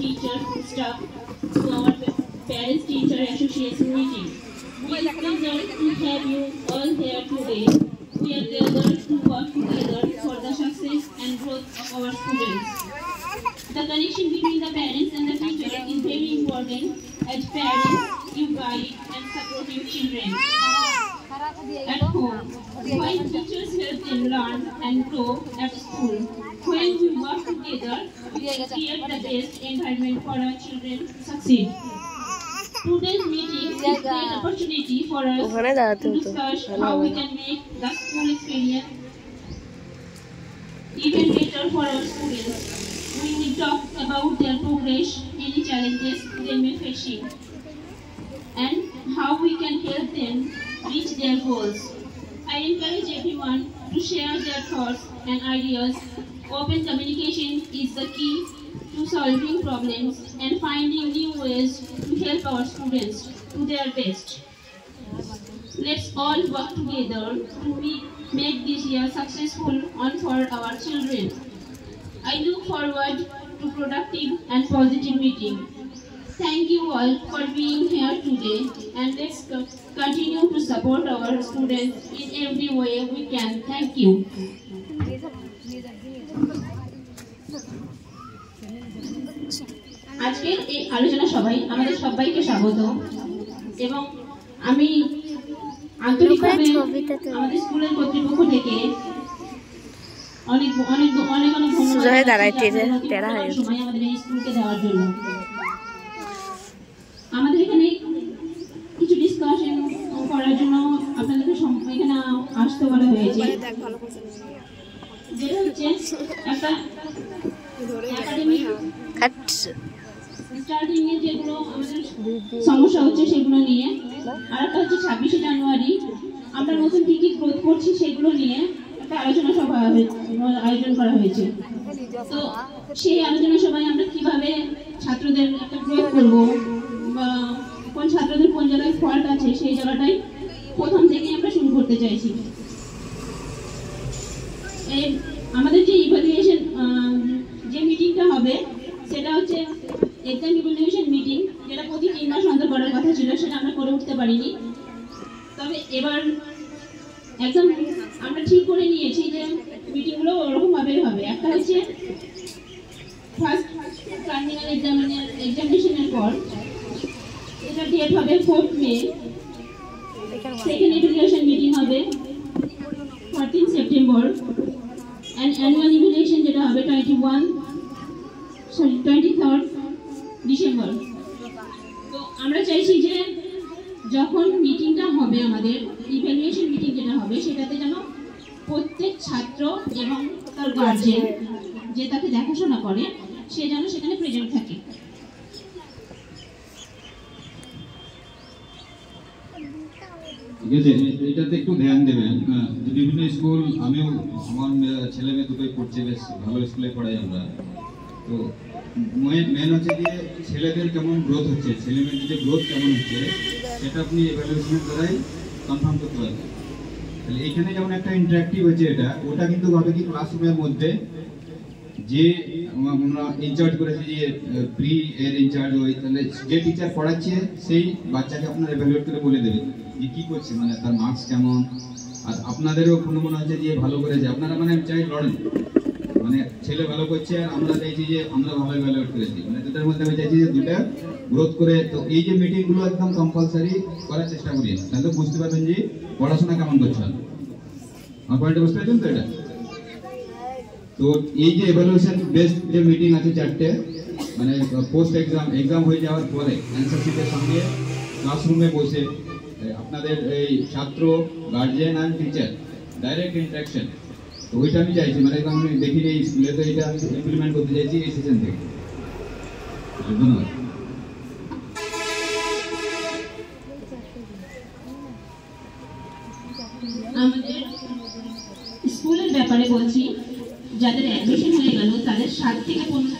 teachers, staff to our Parents-Teacher Association meeting. We are pleased to have you all here today. We are gathered to work together for the success and growth of our students. The connection between the parents and the teachers is very important. As parents, you guide and support your children at home, while teachers help them learn and grow at school. When we work together, we create the best environment for our children to succeed. Today's meeting is a great opportunity for us to discuss how we can make the school experience even better for our students. We will talk about their progress, any challenges they may be facing, and how we can help them reach their goals. I encourage everyone to share their thoughts and ideas. Open communication is the key to solving problems and finding new ways to help our students to their best. Let's all work together to make this year successful and for our children. I look forward to productive and positive meeting. Thank you all for being here today, and let's continue to support our students in every way we can. Thank you. আজকের এই আলোচনা সভায় আমাদের সবাইকে স্বাগত এবং আমি আন্তরিকভাবে আমাদের স্কুলের কর্তৃপক্ষ থেকে অনেক অনেক অনেক অনেক ধন্যবাদ সময় আমাদের এই স্কুলকে দেওয়ার জন্য। আমাদের এখানে কিছু ডিসকাশন করার জন্য আপনাদেরকে এখানে আসতে বলা হয়েছে, যেটা হচ্ছে একটা একাডেমিক স্টার্টিং এ যেগুলো আমাদের সমস্যা হচ্ছে সেগুলো নিয়ে, আর একটা হচ্ছে 26শে জানুয়ারি আমরা নতুন কি কি গ্রোথ করছি সেগুলো নিয়ে একটা আলোচনা সভা আয়োজন করা হয়েছে। তো সেই আলোচনা সভায় আমরা কিভাবে ছাত্রদের একটা গ্রোথ করবো বা কোন ছাত্রদের কোন জায়গায় ফল্ট আছে সেই জায়গাটাই প্রথম থেকেই আমরা শুরু করতে চাইছি। আমাদের যে ইভালুয়েশন যে মিটিংটা হবে সেটা হচ্ছে এক্সাম ইভালুয়েশন মিটিং, যেটা প্রতি 3 মাস অন্তর করার কথা ছিল, সেটা আমরা করে উঠতে পারিনি। তবে এবার একদম আমরা ঠিক করে নিয়েছি যে মিটিংগুলো ওরকমভাবেই হবে। একটা হচ্ছে ফার্স্ট টার্মিনাল এক্সামিনেশনের পর, এটা ডেট হবে 4 মে। সেকেন্ড ইভালুয়েশন মিটিং হবে 14 সেপ্টেম্বর, and annual evaluation যেটা হবে 23rd ডিসেম্বর। তো আমরা চাইছি যে যখন মিটিংটা হবে আমাদের ইভ্যালুয়েশন মিটিং যেটা হবে সেটাতে যেন প্রত্যেক ছাত্র এবং তার গার্জিয়ান যে তাকে দেখাশোনা করে সে যেন সেখানে প্রেজেন্ট থাকে। ঠিক আছে, এটাতে একটু ধ্যান দেবেন। বিভিন্ন স্কুল, আমিও আমার ছেলে মেয়ে দুটোই পড়ছে, বেশ ভালো স্কুলে পড়াই আমরা। তো মেন হচ্ছে যে ছেলেদের কেমন গ্রোথ হচ্ছে, ছেলে মেয়েদের যে গ্রোথ কেমন হচ্ছে সেটা আপনি এভালুয়েশনের দ্বারাই কনফার্ম করতে পারবেন। তাহলে এখানে যেমন একটা ইন্টারেক্টিভ হচ্ছে, ওটা কিন্তু হবে কি ক্লাসরুমের মধ্যে যে আমরা ইনচার্জ করেছি, যে প্রি এর ইনচার্জ ওই, তাহলে যে টিচার পড়াচ্ছে সেই বাচ্চাকে আপনার এভালুয়েট করে বলে দেবে যে কী করছে, মানে তার মার্কস কেমন। আর আপনাদেরও কোনো মনে হচ্ছে যে ভালো করেছে, আপনারা মানে চাই লড়েন, মানে ছেলে ভালো করছে আর আমরা চাইছি যে আমরা ভালো এভালুয়েট করেছি, মানে দুটার মধ্যে আমি চাইছি যে দুটা গ্রোথ করে। তো এই যে মিটিংগুলো একদম কম্পালসারি করার চেষ্টা করি, তাহলে বুঝতে পারবেন যে পড়াশোনা কেমন করছেন। আমার পয়েন্টটা বুঝতে পারছেন তো? এটা তো এই যে এভালুয়েশন বেসড যে মিটিং আছে 4টে, মানে পোস্ট এক্সাম হয়ে যাওয়ার পরে অ্যান্সার শিটের সঙ্গে ক্লাসরুমে বসে আপনাদের এই ছাত্র, guardian and teacher direct interaction, তো ওইটা আমি চাইছি, মানে আমি দেখিনি এই স্কুলে, তো এটা আমি ইমপ্লিমেন্ট করতে চাইছি এই সেশন থেকে। ধন্যবাদ। আমাদের স্কুলের ব্যাপারে বলছি, যাদের অ্যাডমিশন হয়ে গেল তাদের 7 থেকে 15